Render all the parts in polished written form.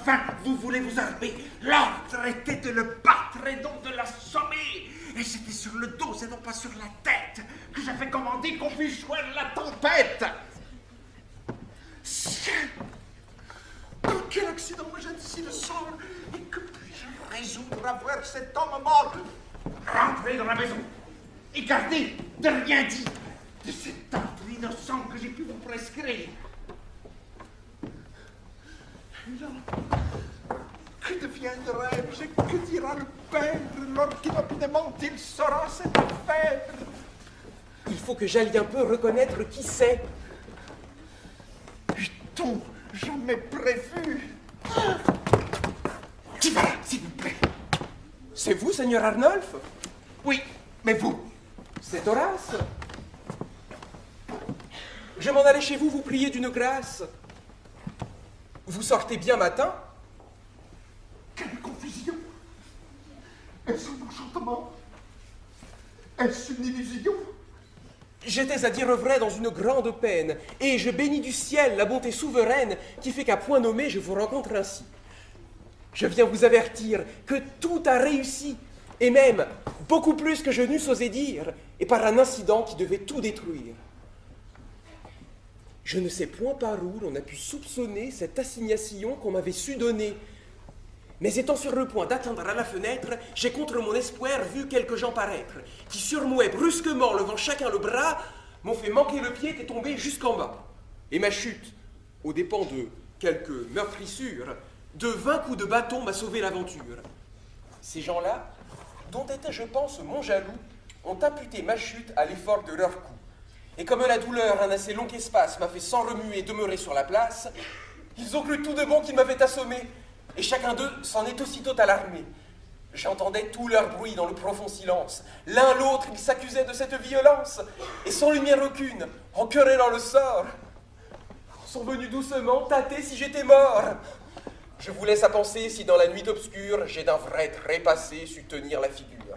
enfin, vous voulez vous armer. L'ordre était de le battre et non de l'assommer. Et c'était sur le dos et non pas sur la tête que j'avais commandé qu'on puisse jouer la tempête. Ciel! Dans quel accident me jette ici le sort? Et que puis-je résoudre à voir cet homme mort? Rentrez dans la maison et gardez de rien dire de cet ordre innocent que j'ai pu vous prescrire. Et là, que deviendrai-je et que dira le père lorsqu'inopinément il saura cette affaire? Il faut que j'aille un peu reconnaître qui c'est. Eût-on jamais prévu? Qui va là, s'il vous plaît? C'est vous, Seigneur Arnolphe? Oui, mais vous? C'est Horace. Je m'en allais chez vous vous prier d'une grâce. Vous sortez bien matin? Quelle confusion! Est-ce un enchantement? Est-ce une illusion? J'étais à dire vrai dans une grande peine, et je bénis du ciel la bonté souveraine qui fait qu'à point nommé je vous rencontre ainsi. Je viens vous avertir que tout a réussi, et même beaucoup plus que je n'eusse osé dire, et par un incident qui devait tout détruire. Je ne sais point par où l'on a pu soupçonner cette assignation qu'on m'avait su donner. Mais étant sur le point d'atteindre à la fenêtre, j'ai contre mon espoir vu quelques gens paraître, qui surmouaient brusquement, levant chacun le bras, m'ont fait manquer le pied et tomber jusqu'en bas. Et ma chute, aux dépens de quelques meurtrissures, de 20 coups de bâton m'a sauvé l'aventure. Ces gens-là, dont était, je pense, mon jaloux, ont imputé ma chute à l'effort de leur coup. Et comme la douleur, un assez long espace, m'a fait sans remuer demeurer sur la place, ils ont cru tout de bon qu'ils m'avaient assommé, et chacun d'eux s'en est aussitôt alarmé. J'entendais tout leur bruit dans le profond silence. L'un l'autre, ils s'accusaient de cette violence, et sans lumière aucune, en querellant le sort, sont venus doucement tâter si j'étais mort. Je vous laisse à penser si dans la nuit obscure, j'ai d'un vrai trépassé su tenir la figure.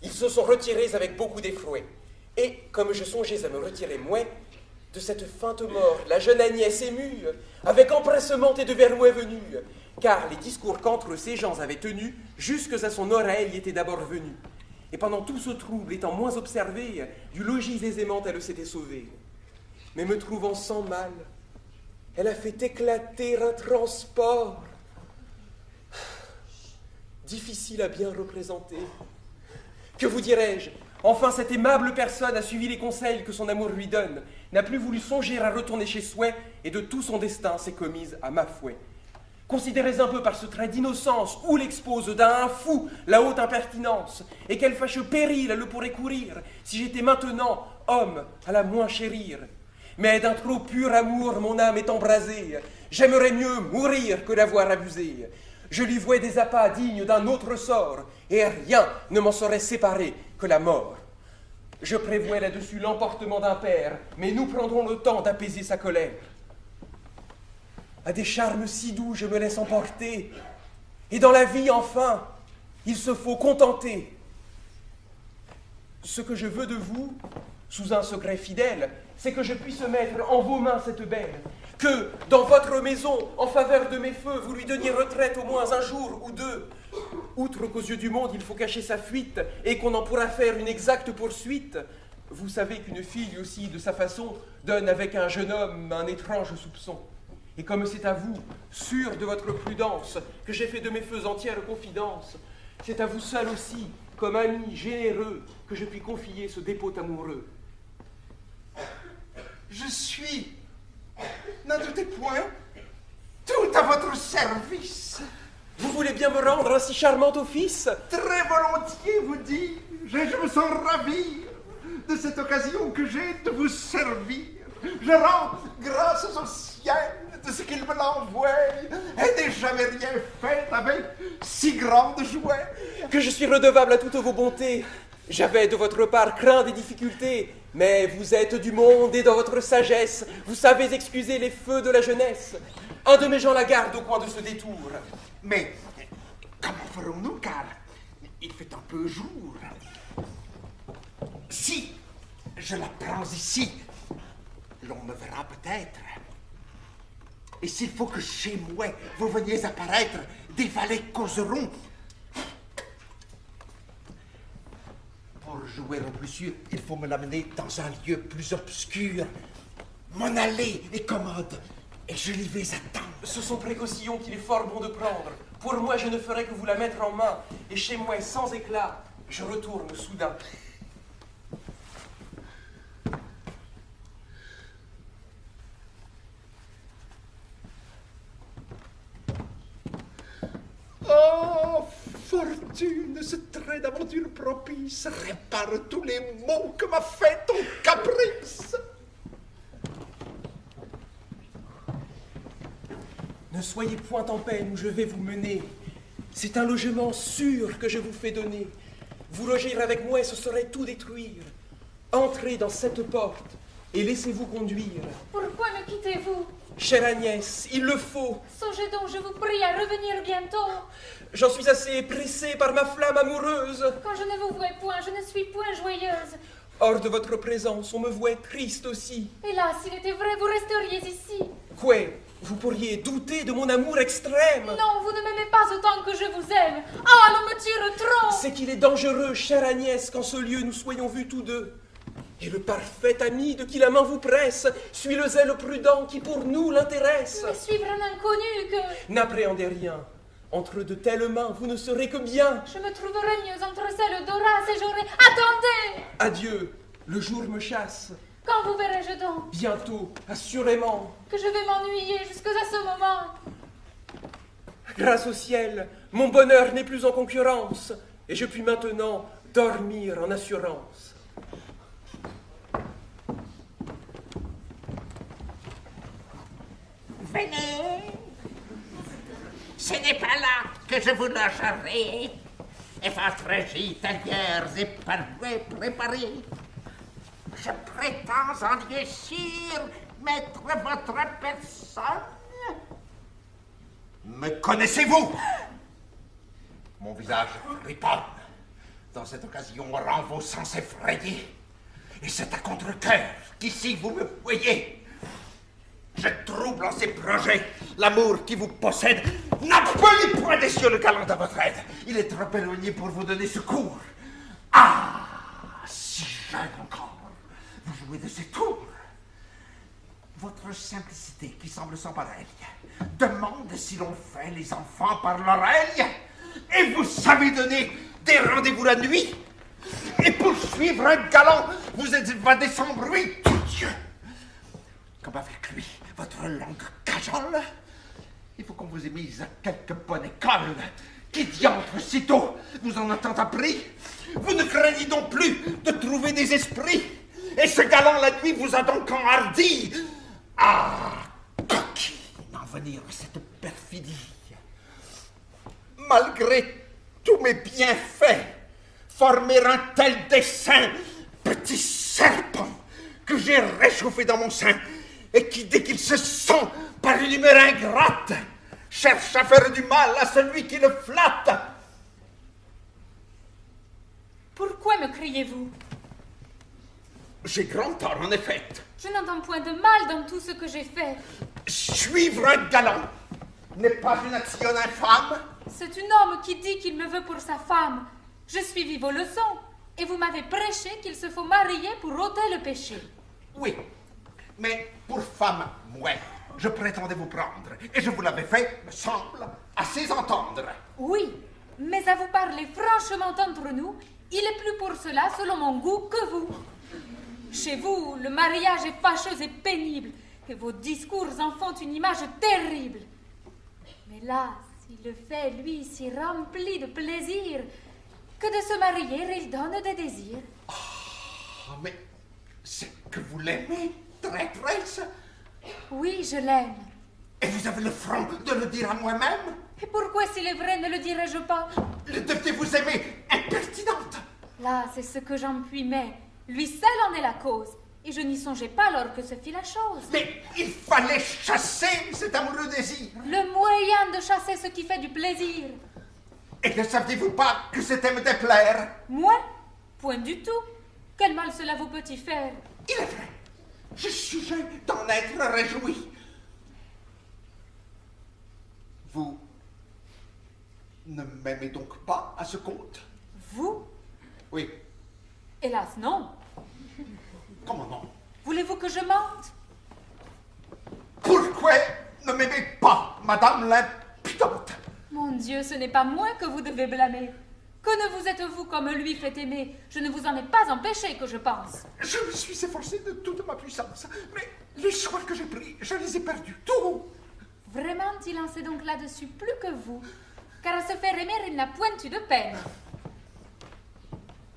Ils se sont retirés avec beaucoup d'effroi, et comme je songeais à me retirer moi, de cette feinte mort, la jeune Agnès émue, avec empressement et de vers loin venue, car les discours qu'entre ces gens avaient tenus, jusque à son oreille étaient d'abord venus. Et pendant tout ce trouble, étant moins observé, du logis aisément elle s'était sauvée. Mais me trouvant sans mal, elle a fait éclater un transport difficile à bien représenter. Que vous dirais-je? Enfin, cette aimable personne a suivi les conseils que son amour lui donne, n'a plus voulu songer à retourner chez soi, et de tout son destin s'est commise à ma fouet. Considérez un peu par ce trait d'innocence où l'expose d'un fou la haute impertinence, et quel fâcheux péril le pourrait courir si j'étais maintenant homme à la moins chérir. Mais d'un trop pur amour mon âme est embrasée, j'aimerais mieux mourir que d'avoir abusé. Je lui vouais des appas dignes d'un autre sort, et rien ne m'en saurait séparer que la mort. Je prévois là-dessus l'emportement d'un père, mais nous prendrons le temps d'apaiser sa colère. À des charmes si doux je me laisse emporter, et dans la vie, enfin, il se faut contenter. Ce que je veux de vous, sous un secret fidèle, c'est que je puisse mettre en vos mains cette belle, que, dans votre maison, en faveur de mes feux, vous lui donniez retraite au moins un jour ou deux. Outre qu'aux yeux du monde, il faut cacher sa fuite, et qu'on en pourra faire une exacte poursuite, vous savez qu'une fille aussi, de sa façon, donne avec un jeune homme un étrange soupçon. Et comme c'est à vous, sûr de votre prudence, que j'ai fait de mes feux entière confidence, c'est à vous seul aussi, comme ami généreux, que je puis confier ce dépôt amoureux. Je suis, n'en doutez point, tout à votre service. Vous voulez bien me rendre un si charmant office? Très volontiers, vous dis-je, et je me sens ravi de cette occasion que j'ai de vous servir. Je rends grâce au ciel de ce qu'il me l'envoie, et déjà mes rien fait avec si grande joie. Que je suis redevable à toutes vos bontés. J'avais de votre part craint des difficultés, mais vous êtes du monde et dans votre sagesse, vous savez excuser les feux de la jeunesse. Un de mes gens la garde au coin de ce détour. Mais comment ferons-nous, car il fait un peu jour. Si je la prends ici, l'on me verra peut-être. Et s'il faut que chez moi, vous veniez apparaître, des valets causeront. Pour jouer au plus sûr, il faut me l'amener dans un lieu plus obscur. Mon allée est commode, et je l'y vais attendre. Ce sont précautions qu'il est fort bon de prendre. Pour moi, je ne ferai que vous la mettre en main, et chez moi, sans éclat, je retourne soudain. Oh, fortune, ce trait d'aventure propice répare tous les maux que m'a fait ton caprice. Ne soyez point en peine où je vais vous mener. C'est un logement sûr que je vous fais donner. Vous loger avec moi, ce serait tout détruire. Entrez dans cette porte et laissez-vous conduire. Pourquoi me quittez-vous? Chère Agnès, il le faut. Songez donc, je vous prie, à revenir bientôt. J'en suis assez pressé par ma flamme amoureuse. Quand je ne vous vois point, je ne suis point joyeuse. Hors de votre présence, on me voit triste aussi. Hélas, s'il était vrai, vous resteriez ici. Quoi? Vous pourriez douter de mon amour extrême. Non, vous ne m'aimez pas autant que je vous aime. Ah, l'on me tire trop. C'est qu'il est dangereux, chère Agnès, qu'en ce lieu nous soyons vus tous deux. Et le parfait ami de qui la main vous presse suit le zèle prudent qui pour nous l'intéresse. Mais suivre un inconnu que... N'appréhendez rien. Entre de telles mains, vous ne serez que bien. Je me trouverai mieux entre celles d'Horace et j'aurai... Attendez! Adieu, le jour me chasse. Quand vous verrai-je donc? Bientôt, assurément. Que je vais m'ennuyer jusqu'à ce moment. Grâce au ciel, mon bonheur n'est plus en concurrence, et je puis maintenant dormir en assurance. Venez, ce n'est pas là que je vous logerai, et votre gîte alières et parfait préparé. Je prétends en lieu sûr mettre votre personne. Me connaissez-vous? Mon visage friponne. Dans cette occasion, rend vos sens effrayés. Et c'est à contre-cœur qu'ici vous me voyez. Je trouble en ces projets. L'amour qui vous possède n'appelez point des cieux le galant à votre aide. Il est trop éloigné pour vous donner secours. Ah, si jeune encore, vous jouez de ces tours. Votre simplicité qui semble sans pareille demande si l'on fait les enfants par l'oreille. Et vous savez donner des rendez-vous la nuit. Et pour suivre un galant, vous êtes évadé sans bruit. Tout Dieu! Comme avec lui, votre langue cajole. Il faut qu'on vous ait mise à quelque bonne école. Qui diantre sitôt vous en a tant appris? Vous ne craignez donc plus de trouver des esprits. Et ce galant la nuit vous a donc enhardi. Ah, coquine, en venir à cette perfidie. Malgré tous mes bienfaits, former un tel dessein, petit serpent que j'ai réchauffé dans mon sein, et qui, dès qu'il se sent par une humeur ingrate, cherche à faire du mal à celui qui le flatte. Pourquoi me criez-vous? J'ai grand tort, en effet. Je n'entends point de mal dans tout ce que j'ai fait. Suivre un galant n'est pas une action infâme. C'est un homme qui dit qu'il me veut pour sa femme. Je suivis vos leçons, et vous m'avez prêché qu'il se faut marier pour ôter le péché. Oui, mais pour femme, moi, je prétendais vous prendre, et je vous l'avais fait, me semble, assez entendre. Oui, mais à vous parler franchement entre nous, il est plus pour cela, selon mon goût, que vous. Chez vous, le mariage est fâcheux et pénible, et vos discours en font une image terrible. Mais là, il le fait, lui, si rempli de plaisir, que de se marier, il donne des désirs. Oh, mais c'est que vous l'aimez, traîtresse. Oui, je l'aime. Et vous avez le front de le dire à moi-même? Et pourquoi, s'il est vrai, ne le dirais-je pas? Le deviez-vous aimer, impertinente? Là, c'est ce que j'en puis, mais lui seul en est la cause. Et je n'y songeais pas alors que se fit la chose. Mais il fallait chasser cet amoureux désir. Le moyen de chasser ce qui fait du plaisir. Et ne saviez-vous pas que c'était me déplaire? Moi? Point du tout. Quel mal cela vous peut-il faire? Il est vrai, je suis d'en être réjoui. Vous ne m'aimez donc pas à ce compte? Vous? Oui. Hélas, non. Comment non? Voulez-vous que je mente? Pourquoi ne m'aimez pas, madame l'impudente? Mon Dieu, ce n'est pas moi que vous devez blâmer. Que ne vous êtes-vous comme lui fait aimer? Je ne vous en ai pas empêché, que je pense. Je me suis efforcé de toute ma puissance, mais les choix que j'ai pris, je les ai perdus, tout. Vraiment, il en sait donc là-dessus plus que vous. Car à se faire aimer, il n'a point eu de peine.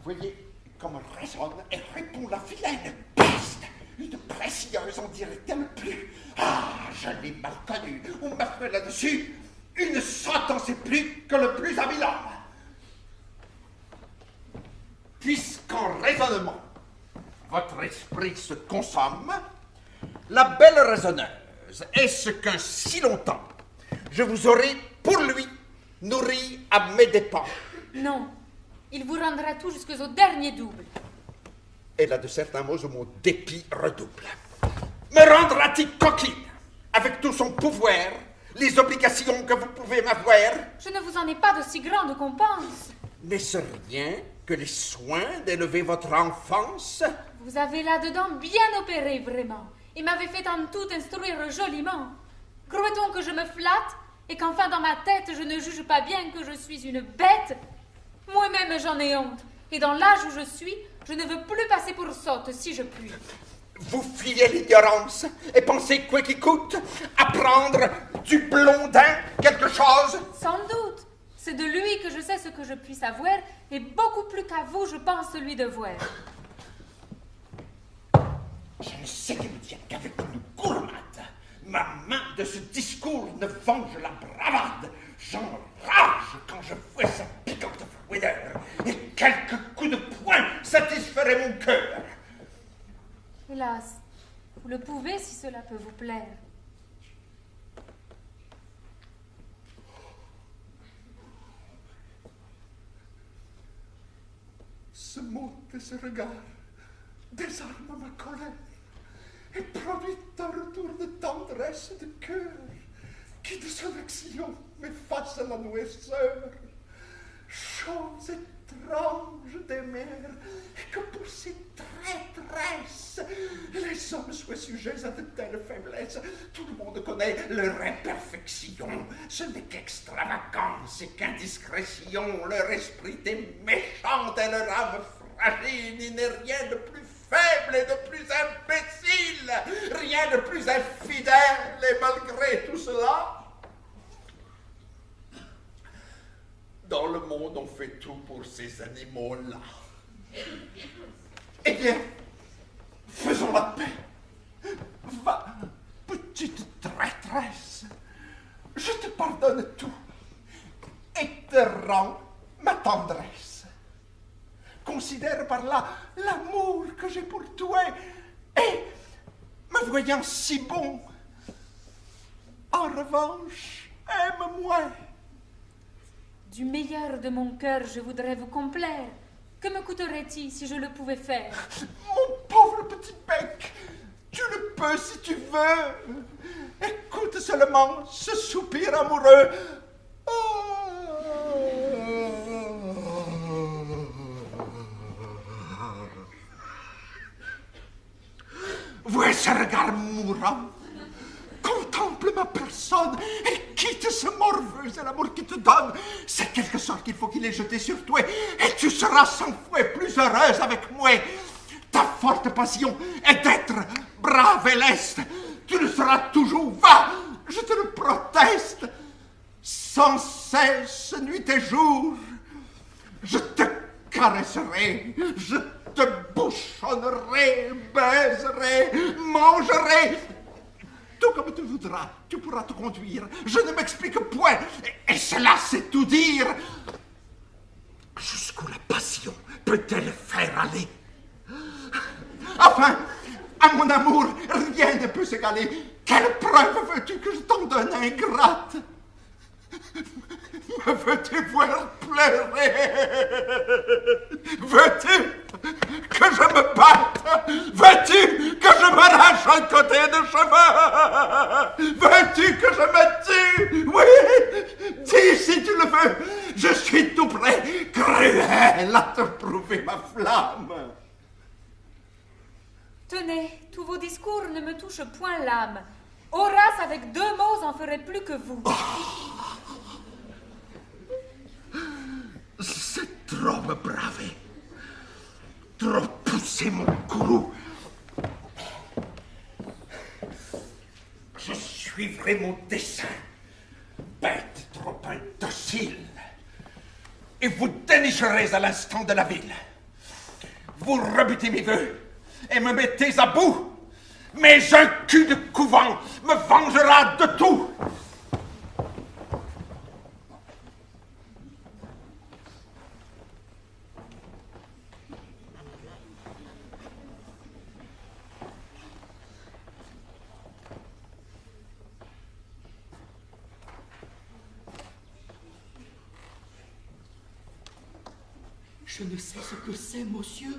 Voyez comment résonne et répond la vilaine peste. Une précieuse en dirait-elle plus. Ah, je l'ai mal connue. On m'a fait là-dessus une sentence et plus que le plus habile homme. Puisqu'en raisonnement, votre esprit se consomme, la belle raisonneuse, est-ce qu'un si longtemps, je vous aurai pour lui nourri à mes dépens? Non, il vous rendra tout jusqu'au dernier double. Et là, de certains mots où mon dépit redouble. Me rendra-t-il coquine, avec tout son pouvoir, les obligations que vous pouvez m'avoir? Je ne vous en ai pas de si grande qu'on pense. N'est-ce rien que les soins d'élever votre enfance? Vous avez là-dedans bien opéré, vraiment, et m'avez fait en tout instruire joliment. Croit-on que je me flatte, et qu'enfin dans ma tête je ne juge pas bien que je suis une bête? Moi-même j'en ai honte, et dans l'âge où je suis, je ne veux plus passer pour sotte si je puis. Vous fuyez l'ignorance et pensez quoi qu'il coûte apprendre du blondin quelque chose? Sans doute. C'est de lui que je sais ce que je puis savoir, et beaucoup plus qu'à vous, je pense celui de voir. Je ne sais que me dire qu'avec une gourmade, ma main de ce discours ne venge la bravade. J'enrage quand je vois sa piquante froideur, et quelques coups de poing satisferaient mon cœur. Hélas, vous le pouvez si cela peut vous plaire. Ce mot et ce regard désarment ma colère et produit un retour de tendresse et de cœur qui de son action m'efface la noirceur. Chose étrange d'aimer et que pour ces traîtresses les hommes soient sujets à de telles faiblesses. Tout le monde connaît leur imperfection. Ce n'est qu'extravagance et qu'indiscrétion. Leur esprit est méchant et leur âme fragile. Il n'est rien de plus faible et de plus imbécile, rien de plus infidèle. Et malgré tout cela, dans le monde, on fait tout pour ces animaux-là. Eh bien, faisons la paix. Va, petite traîtresse, je te pardonne tout et te rends ma tendresse. Considère par là l'amour que j'ai pour toi et, me voyant si bon, en revanche, aime-moi. Du meilleur de mon cœur, je voudrais vous complaire. Que me coûterait-il si je le pouvais faire? Mon pauvre petit bec, tu le peux si tu veux. Écoute seulement ce soupir amoureux. Vois ce regard mourant. Contemple ma personne et quitte ce morveux et l'amour qui te donne. C'est quelque sorte qu'il faut qu'il ait jeté sur toi et tu seras 100 fois plus heureuse avec moi. Ta forte passion est d'être brave et leste. Tu le seras toujours, va, je te le proteste, sans cesse, nuit et jour. Je te caresserai, je te bouchonnerai, baiserai, mangerai. Tout comme tu voudras, tu pourras te conduire. Je ne m'explique point, et cela c'est tout dire. Jusqu'où la passion peut-elle faire aller? Enfin, à mon amour, rien ne peut s'égaler. Quelle preuve veux-tu que je t'en donne, ingrate? Me veux-tu voir pleurer? Veux-tu que je me batte? Veux-tu que je m'arrache un côté de cheveux? Veux-tu que je me tue? Oui, discours ne me touche point l'âme. Horace, avec 2 mots, en ferait plus que vous. C'est trop me braver. Trop pousser mon courroux. Je suivrai mon dessein. Bête trop indocile. Et vous dénicherez à l'instant de la ville. Vous rebutez mes vœux et me mettez à bout. Mais un cul de couvent me vengera de tout. Je ne sais ce que c'est, monsieur,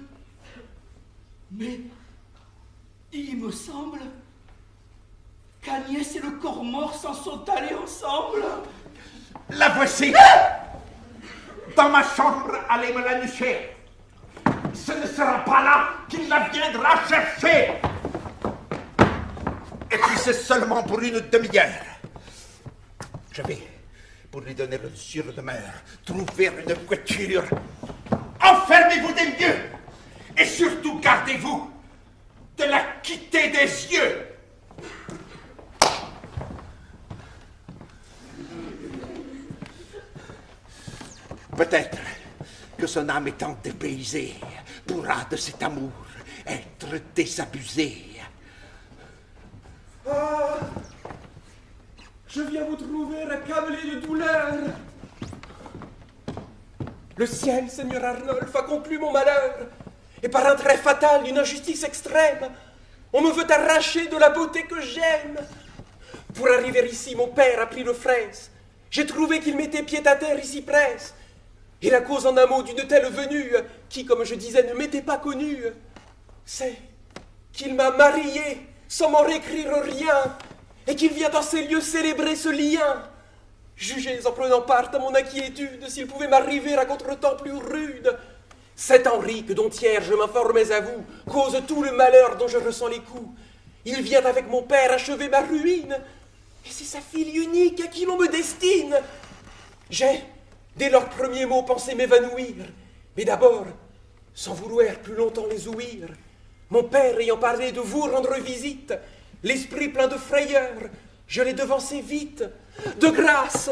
mais il me semble qu'Agnès et le corps mort s'en sont allés ensemble. La voici. Dans ma chambre, allez me la nicher. Ce ne sera pas là qu'il la viendra chercher. Et puis c'est seulement pour une demi-heure. Je vais, pour lui donner le surdemeure, trouver une voiture. Enfermez-vous des mieux. Et surtout gardez-vous de la quitter des yeux. Peut-être que son âme étant dépaysée pourra de cet amour être désabusée. Ah, je viens vous trouver accablé de douleur. Le ciel, Seigneur Arnolphe, a conclu mon malheur, et par un trait fatal d'une injustice extrême, on me veut arracher de la beauté que j'aime. Pour arriver ici, mon père a pris le fraise. J'ai trouvé qu'il mettait pied à terre ici presse. Et la cause en un mot d'une telle venue, qui, comme je disais, ne m'était pas connue, c'est qu'il m'a marié sans m'en réécrire rien, et qu'il vient en ces lieux célébrer ce lien. Jugez en prenant part à mon inquiétude s'il pouvait m'arriver à contretemps plus rude. Cet Henri que dont hier je m'informais à vous cause tout le malheur dont je ressens les coups. Il vient avec mon père achever ma ruine, et c'est sa fille unique à qui l'on me destine. J'ai, dès leurs premiers mots, pensé m'évanouir, mais d'abord, sans vouloir plus longtemps les ouïr, mon père ayant parlé de vous rendre visite, l'esprit plein de frayeur, je l'ai devancé vite. De grâce,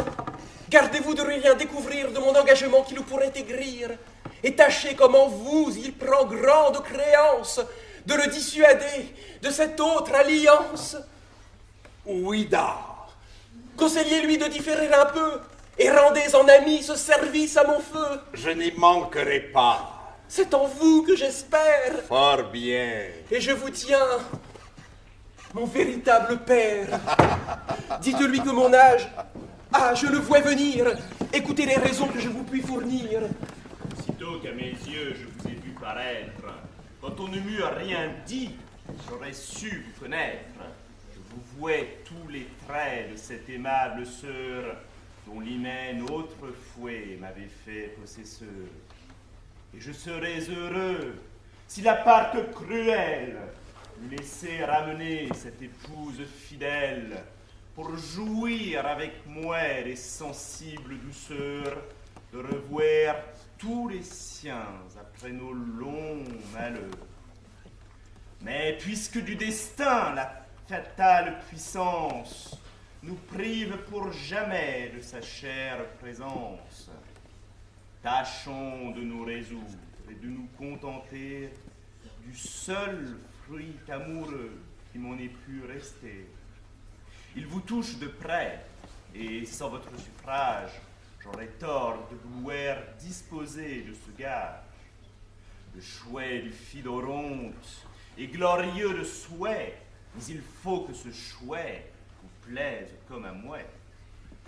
gardez-vous de rien découvrir de mon engagement qui le pourrait aigrir, et tâchez comme en vous il prend grande créance de le dissuader de cette autre alliance. Ouida, Conseillez-lui de différer un peu, et rendez en ami ce service à mon feu. je n'y manquerai pas. C'est en vous que j'espère, Fort bien. et je vous tiens, mon véritable père. Dites-lui que mon âge, je le vois venir. Écoutez les raisons que je vous puis fournir. Sitôt qu'à mes yeux je vous ai vu paraître, quand on ne m'eût rien dit, j'aurais su vous connaître. Je vous vouais tous les traits de cette aimable sœur, dont l'hymen autrefois m'avait fait possesseur. Et je serais heureux si la part cruelle me laissait ramener cette épouse fidèle pour jouir avec moi les sensibles douceurs de revoir tous les siens après nos longs malheurs. Mais puisque du destin la fatale puissance nous prive pour jamais de sa chère présence, tâchons de nous résoudre et de nous contenter du seul fruit amoureux qui m'en ait pu rester. Il vous touche de près, et sans votre suffrage, j'aurais tort de vouloir disposer de ce gage. Le chouet du Phidoronte est glorieux de souhait, mais il faut que ce chouet vous plaise comme à moi.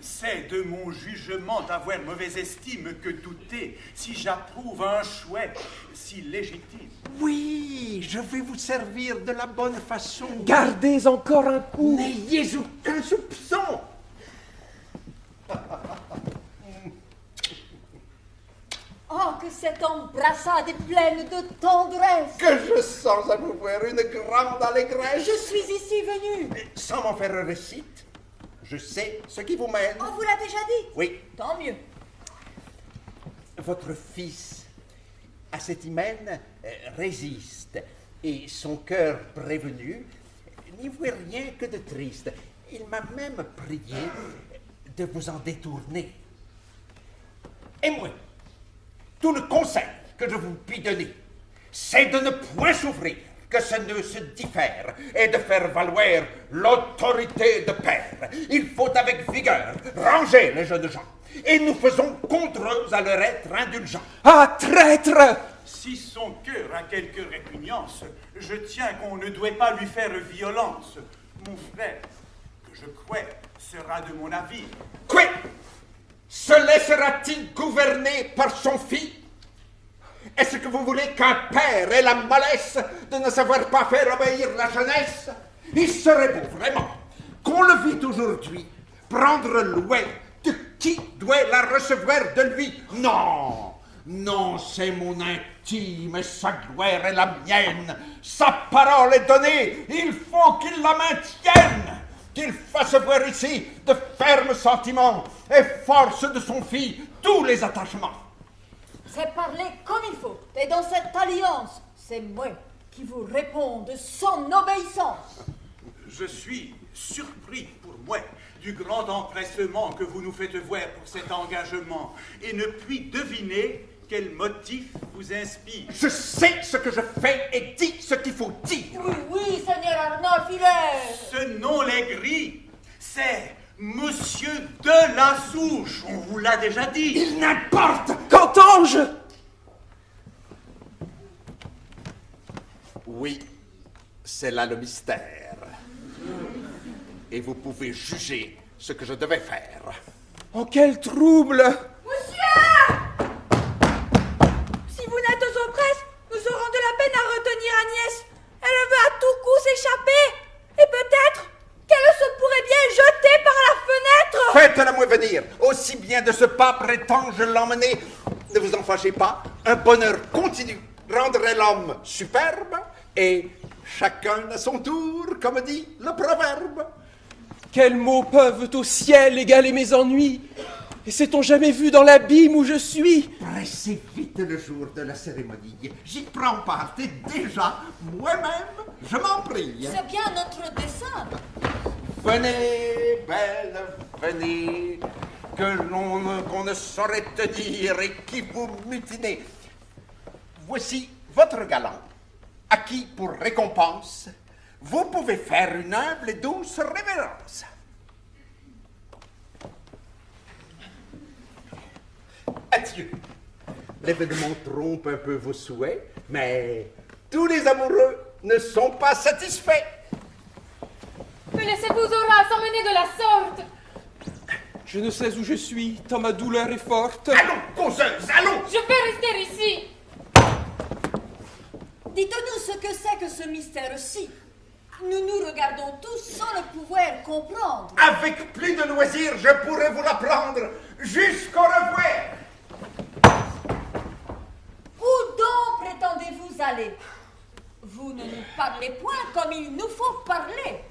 C'est de mon jugement d'avoir mauvaise estime que douter si j'approuve un chouet si légitime. Oui, je vais vous servir de la bonne façon. Gardez encore un coup. N'ayez aucun soupçon. Oh, que cette embrassade est pleine de tendresse. Que je sens à vous voir une grande allégresse. Je suis ici venue. Sans m'en faire un récite, je sais ce qui vous mène. On vous l'a déjà dit? Oui. Tant mieux. Votre fils, à cet hymen, résiste, et son cœur prévenu n'y voit rien que de triste. Il m'a même prié de vous en détourner. Et moi, tout le conseil que je vous puis donner, c'est de ne point s'ouvrir, que ce nœud se diffère, et de faire valoir l'autorité de père. Il faut avec vigueur ranger les jeunes gens, et nous faisons contre eux à leur être indulgents. Ah, traître! Si son cœur a quelque répugnance, je tiens qu'on ne doit pas lui faire violence. Mon frère, que je crois, sera de mon avis. Quoi? Se laissera-t-il gouverner par son fils? Est-ce que vous voulez qu'un père ait la mollesse de ne savoir pas faire obéir la jeunesse? Il serait beau, vraiment, qu'on le vît aujourd'hui prendre loin de qui doit la recevoir de lui. Non, non, c'est mon intime et sa gloire est la mienne. Sa parole est donnée, il faut qu'il la maintienne. Qu'il fasse voir ici de fermes sentiments et force de son fils tous les attachements. C'est parler comme il faut. Et dans cette alliance, c'est moi qui vous réponds de son obéissance. Je suis surpris pour moi du grand empressement que vous nous faites voir pour cet engagement et ne puis deviner quel motif vous inspire. Je sais ce que je fais et dis ce qu'il faut dire. Oui, oui, Seigneur Arnolphe, il est... Ce nom les gris, c'est Monsieur de la Souche, on vous l'a déjà dit. Il n'importe. Qu'entends-je? Oui, c'est là le mystère. Et vous pouvez juger ce que je devais faire. Oh, quel trouble! Monsieur! Si vous n'êtes aux presses, nous aurons de la peine à retenir Agnès. Elle veut à tout coup s'échapper. Et peut-être qu'elle se pourrait bien jeter par la fenêtre. Faites-la moi venir. Aussi bien de ce pas prétends-je l'emmener. Ne vous en fâchez pas. Un bonheur continu rendrait l'homme superbe et chacun à son tour, comme dit le proverbe. Quels mots peuvent au ciel égaler mes ennuis? Et s'est-on jamais vu dans l'abîme où je suis? Pressez vite le jour de la cérémonie. J'y prends part et déjà, moi-même, je m'en prie. C'est bien notre dessein. Venez, belle, venez, qu'on ne saurait te dire et qui vous mutinez. Voici votre galant, à qui, pour récompense, vous pouvez faire une humble et douce révérence. Adieu. L'événement trompe un peu vos souhaits, mais tous les amoureux ne sont pas satisfaits. Mais laissez-vous Horace emmener de la sorte. Je ne sais où je suis, tant ma douleur est forte. Allons, causeuse, allons! Je vais rester ici. Dites-nous ce que c'est que ce mystère-ci. Nous nous regardons tous sans le pouvoir comprendre. Avec plus de loisirs, je pourrais vous l'apprendre jusqu'au revoir. Où donc prétendez-vous aller? Vous ne nous parlez point comme il nous faut parler.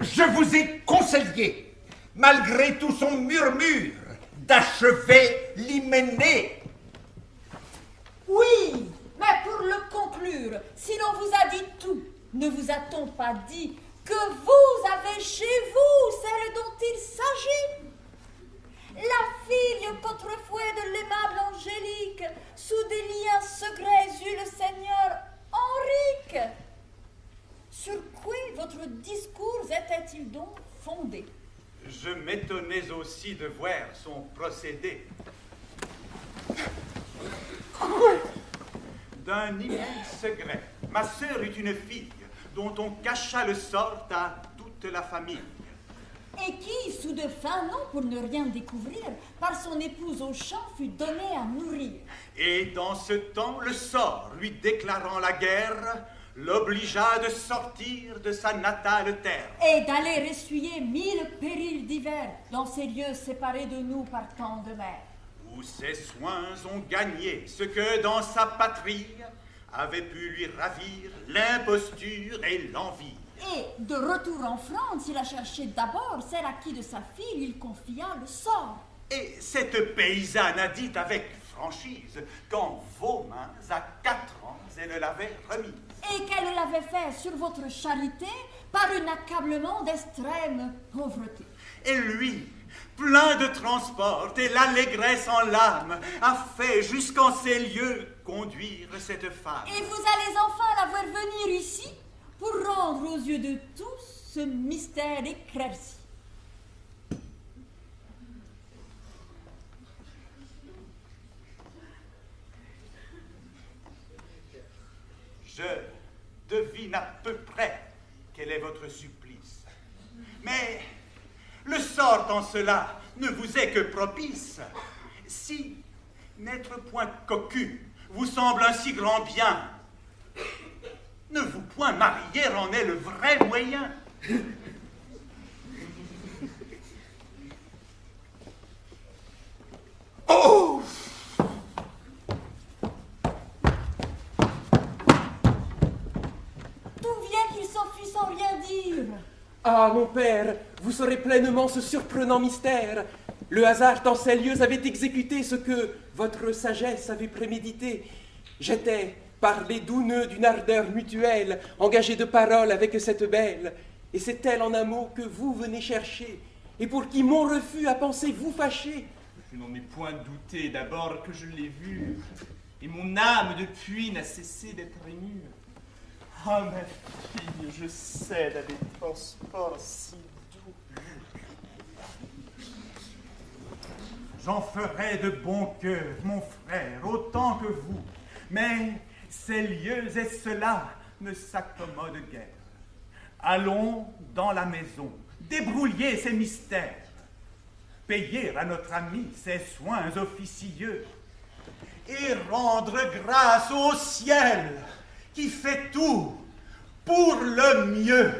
Je vous ai conseillé, malgré tout son murmure, d'achever l'hyménée. Oui, mais pour le conclure, si l'on vous a dit tout, ne vous a-t-on pas dit que vous avez chez vous celle dont il s'agit? La fille qu'autrefois de l'aimable Angélique, sous des liens secrets eut le Seigneur Henrique. Sur quoi votre discours était-il donc fondé? Je m'étonnais aussi de voir son procédé. D'un immense secret, ma sœur est une fille dont on cacha le sort à toute la famille. Et qui, sous de fins noms pour ne rien découvrir, par son épouse au champ fut donné à nourrir. Et dans ce temps, le sort lui déclarant la guerre, l'obligea de sortir de sa natale terre. Et d'aller essuyer 1000 périls d'hiver dans ces lieux séparés de nous par tant de mer. Où ses soins ont gagné ce que dans sa patrie avait pu lui ravir l'imposture et l'envie. Et de retour en France, il a cherché d'abord celle à qui de sa fille il confia le sort. Et cette paysanne a dit avec franchise qu'en vos mains, à 4 ans, elle l'avait remise. Et qu'elle l'avait fait sur votre charité par un accablement d'extrême pauvreté. Et lui, plein de transport et l'allégresse en l'âme, a fait jusqu'en ces lieux conduire cette femme. Et vous allez enfin la voir venir ici pour rendre aux yeux de tous ce mystère éclairci. Je devine à peu près quel est votre supplice. Mais le sort en cela ne vous est que propice. Si n'être point cocu vous semble un si grand bien, ne vous point marier en est le vrai moyen. Oh! D'où vient qu'il s'enfuit sans rien dire? Ah, mon père, vous saurez pleinement ce surprenant mystère. Le hasard dans ces lieux avait exécuté ce que votre sagesse avait prémédité. J'étais, par les doux nœuds d'une ardeur mutuelle, engagé de parole avec cette belle, et c'est elle en un mot que vous venez chercher, et pour qui mon refus a pensé vous fâcher. Je n'en ai point douté d'abord que je l'ai vue, et mon âme depuis n'a cessé d'être émue. Ah, ma fille, je cède à des transports si doux. J'en ferai de bon cœur, mon frère, autant que vous. Mais ces lieux et cela ne s'accommodent guère. Allons dans la maison, débrouiller ces mystères, payer à notre ami ses soins officieux et rendre grâce au ciel qui fait tout pour le mieux.